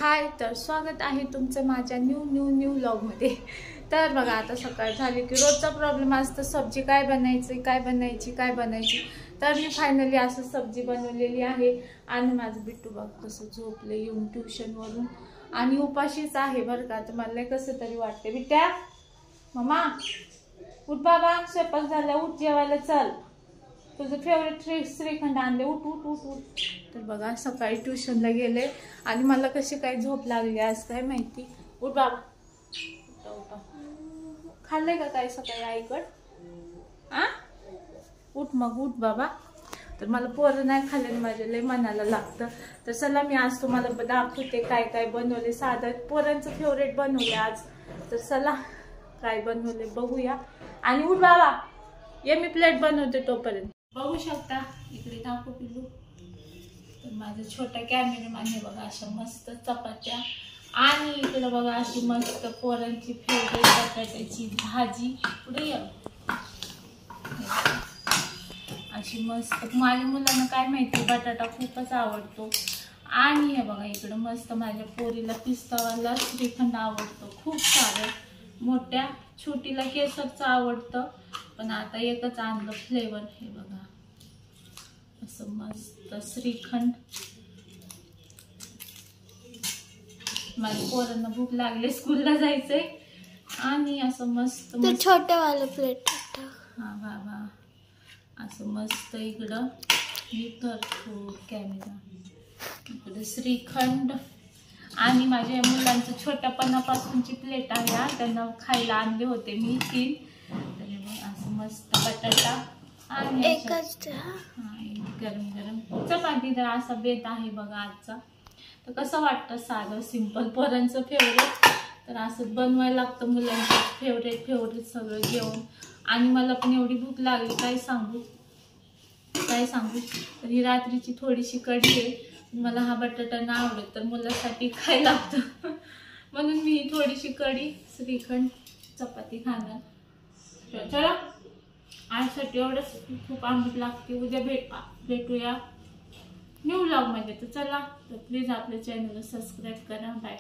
हाय, तर स्वागत आहे तुमचं माझ्या न्यू व्लॉगमध्ये। तर बघा, आता सकाळ झाली की रोजचा प्रॉब्लेम असतो, सब्जी काय बनायची। तर मी फायनली असं सब्जी बनवलेली आहे। आणि माझं बिट्टू बघ कसं झोपले येऊन ट्युशनवरून, आणि उपाशीच आहे बरं का। तर मला कसं तरी वाटते। बिट्ट्या, मम्मा उठ बाबा, स्वयंपाक झाला, उठ जेवायला चल, तुझं फेवरेट श्रीखंड आणले, उठ उठ उठ उठ। तर बघा, सकाळी ट्युशनला गेले आणि मला कशी काय झोप लागली आज काय माहिती। उठ बाबा, उठा। खाल्लंय का काय सकाळी आईकड? उठ मग, उठ बाबा। तर मला पोरं नाही खाल्ले, माझ्या लय मनाला लागतं। तर चला, मी आज तुम्हाला दाखवते काय काय बनवले। साधं पोरांचं फेवरेट बनवले आज। तर चला काय बनवले बघूया। आणि उठ बाबा, ये मी प्लेट बनवते तोपर्यंत। बघू शकता इकडे दाखव पिलू। तर माझा छोटा कॅमेरामॅन हे बघा, अशा मस्त चपात्या, आणि इकडे बघा अशी मस्त पोरांची फेवरेट बटाट्याची भाजी। पुढे ये, अशी मस्त। माझ्या मुलांना काय माहिती बटाटा खूपच आवडतो। आणि हे बघा इकडे मस्त माझ्या पोरीला पिस्तावाला श्रीखंड आवडतो खूप सारं। मोठ्या छोटीला केसरचं आवडतं, पण आता एकच आणलं फ्लेवर। हे बघा असं मस्त श्रीखंड। माझ्या पोरांना भूक लागली, स्कूलला जायचंय। आणि असं मस्त छोटे वाले प्लेट। हा बाबा, असं मस्त इकडं कॅमेरा, इकडे श्रीखंड। आणि माझ्या मुलांचं छोट्यापणापासूनची प्लेट आहे हा, त्यांना खायला आणले होते मी 3। तर असं मस्त बटाटा आणि एकच गरम गरम चपाती। तर असा बेत आहे बघा आजचा। तर कसं वाटतं साधं सिंपल, पोरांचं फेवरेट। तर असं बनवायला लागतं मुलांचं फेवरेट सगळं जेवण। आणि मला पण एवढी भूक लागली काय सांगू। तर ही रात्रीची थोडीशी कढी आहे। मला हा बटाटा नाही आवडत, तर मुलासाठी खायला लागतं म्हणून मी थोडीशी कढी, श्रीखंड, चपाती खाणार। चला, आजसाठी एवढंच। खूप आंबट लागते। उद्या भेटूया न्यू व्लॉग मध्ये। तर चला, तर प्लीज आपल्या चॅनलला सबस्क्राईब करा। बाय।